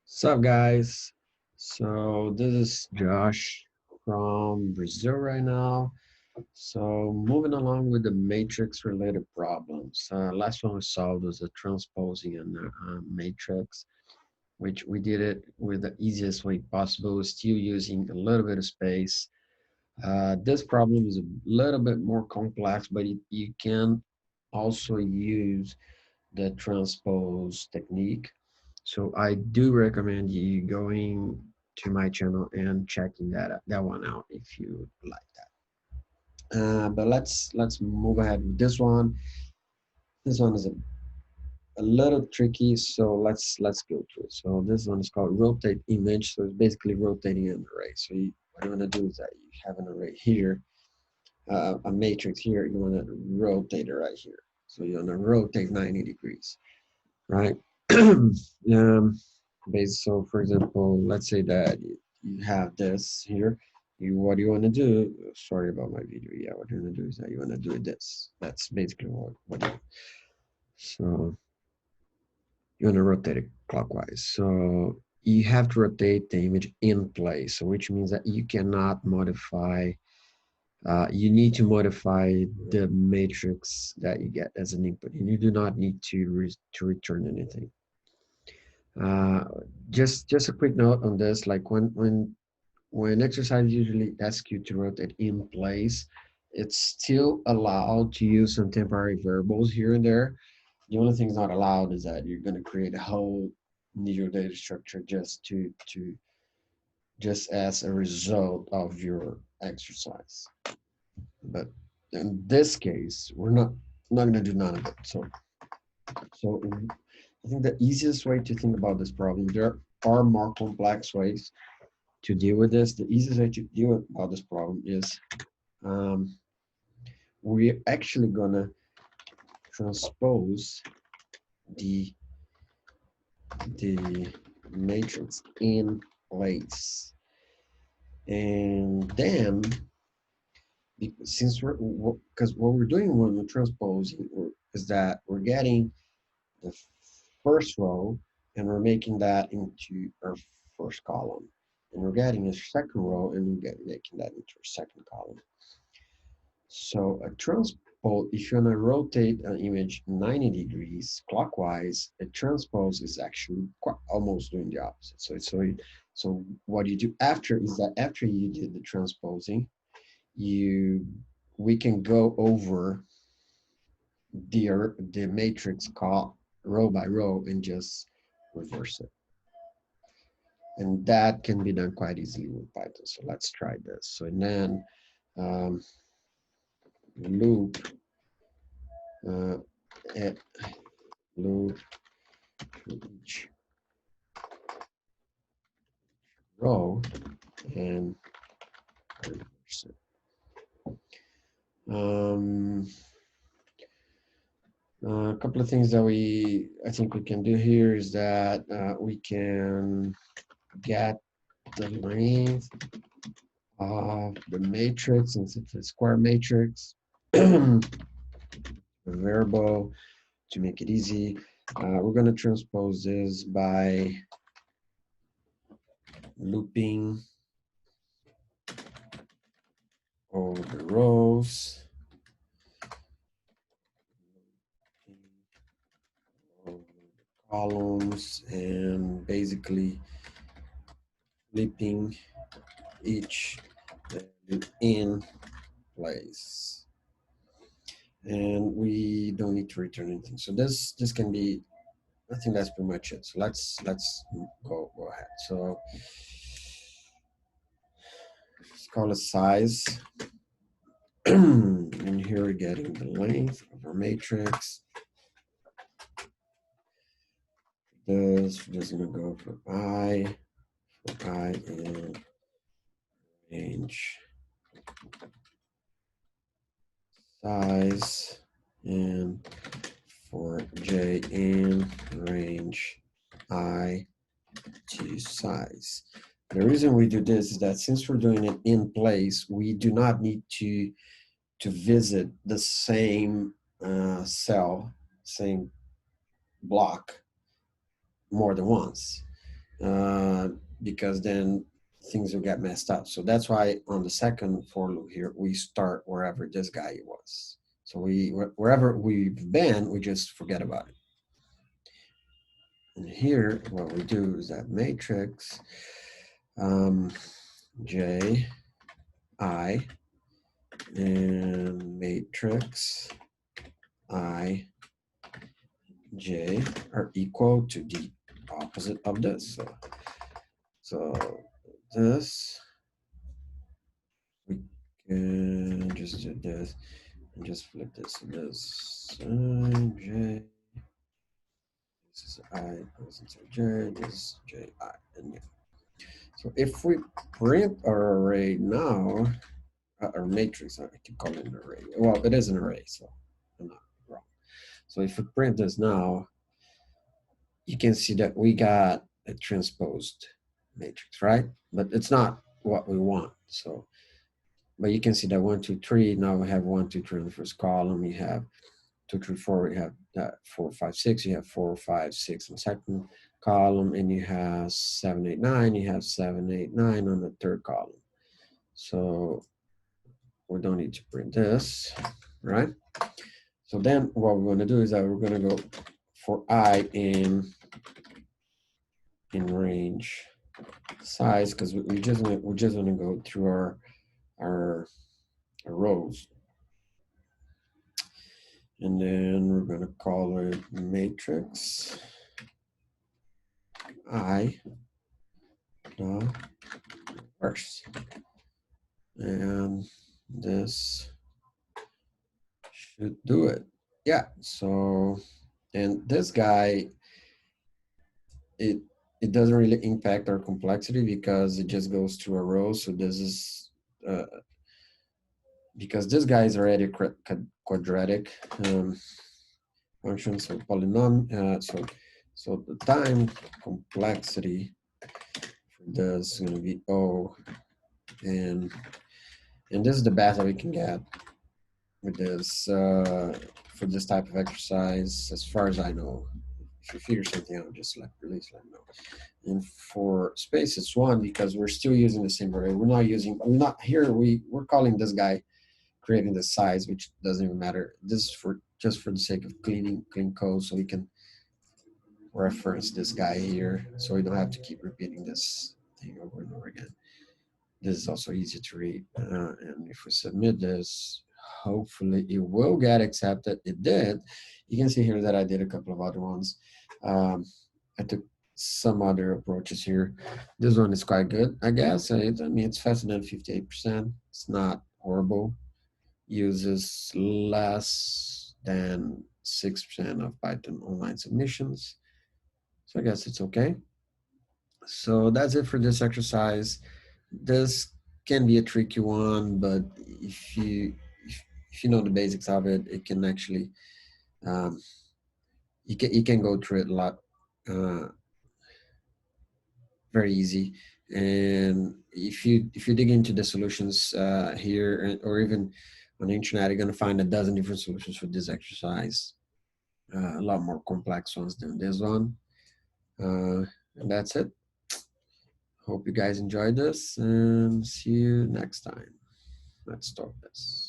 What's up, guys? So this is Josh from Brazil right now. So moving along with the matrix related problems. Last one we solved was the transposing and matrix, which we did it with the easiest way possible, still using a little bit of space. This problem is a little bit more complex, but you can also use the transpose technique. So I do recommend you going to my channel and checking that one out if you like that. But let's move ahead with this one. This one is a little tricky, so let's go through it. So this one is called rotate image. So it's basically rotating an array. So what you want to do is that you have an array here, a matrix here. You want to rotate it right here. So you want to rotate 90 degrees, right? So for example, let's say that you have this here. What you want to do, sorry about my video. Yeah, what you want to do is that you want to do this. That's basically what you, so you want to rotate it clockwise. So you have to rotate the image in place. So which means that you cannot modify, you need to modify the matrix that you get as an input. And you do not need to return anything. Uh, just a quick note on this, like when exercise usually asks you to rotate in place, it's still allowed to use some temporary variables here and there. The only thing not allowed is that you're going to create a whole new data structure just as a result of your exercise. But in this case, we're not going to do none of it. So I think the easiest way to think about this problem, there are more complex ways to deal with this. The easiest way to deal about this problem is um, we're actually gonna transpose the the matrix in place, and then since we're because what we're doing when we're transposing is that we're getting the first row and we're making that into our first column, and we're getting a second row and making that into our second column. So a transpose, if you want to rotate an image 90 degrees clockwise, a transpose is actually almost doing the opposite. So what you do after is that after you did the transposing, we can go over the matrix call row by row and just reverse it. And that can be done quite easily with Python. So let's try this. So and then loop uh, loop each row and reverse it. A couple of things that I think we can do here is that we can get the length of the matrix, since it's a square matrix, a variable to make it easy. We're going to transpose this by looping over the rows, over the columns, and basically flipping each value in place. And we don't need to return anything. So this can be, I think that's pretty much it. So let's go ahead. So let's call it size. And here we're getting the length of our matrix. This we're just gonna go for I and range size, and for J in range I to size. The reason we do this is that since we're doing it in place, we do not need to visit the same cell, same block more than once. because then things will get messed up. So that's why on the second for loop here, we start wherever this guy was. So wherever we've been, we just forget about it. And here, what we do is that matrix J, I, and matrix I, J are equal to the opposite of this. So this, we can just do this and just flip this. This J, this is I, this is J, this is J, I, and yeah. So if we print our array now, our matrix, I keep calling it an array. Well, it is an array, so I'm not wrong. So if we print this now, you can see that we got a transposed matrix, right? But it's not what we want. So, but you can see that 1, 2, 3. Now we have 1, 2, 3 in the first column. You have 2, 3, 4. We have 4, 5, 6. You have 4, 5, 6 in the second column, and you have 7, 8, 9. You have 7, 8, 9 on the third column. So we don't need to print this, right? So then what we're going to do is that we're going to go for I in range size, because we're just going to go through our rows, and then we're going to call it matrix I the first, and this should do it. Yeah. So, and this guy, it doesn't really impact our complexity because it just goes through a row. So this is because this guy is already quadratic function, so polynomial. So the time complexity for this is going to be O, and this is the best that we can get with this for this type of exercise, as far as I know. If you figure something out, just let me know. And for space, it's 1 because we're still using the same array. We're calling this guy creating the size, which doesn't even matter. This is just for the sake of clean code, so we can reference this guy here, so we don't have to keep repeating this thing over and over again. This is also easy to read, and if we submit this, hopefully it will get accepted. It did. You can see here that I did a couple of other ones. I took some other approaches here. This one is quite good, I guess. I mean, it's faster than 58%. It's not horrible. Uses less than 6% of Python online submissions. So I guess it's okay. So that's it for this exercise. This can be a tricky one, but if you know the basics of it, it can actually you can go through it a lot very easy. And if you dig into the solutions here or even on the internet, you're going to find a dozen different solutions for this exercise. A lot more complex ones than this one. And that's it. Hope you guys enjoyed this, and see you next time. Let's stop this.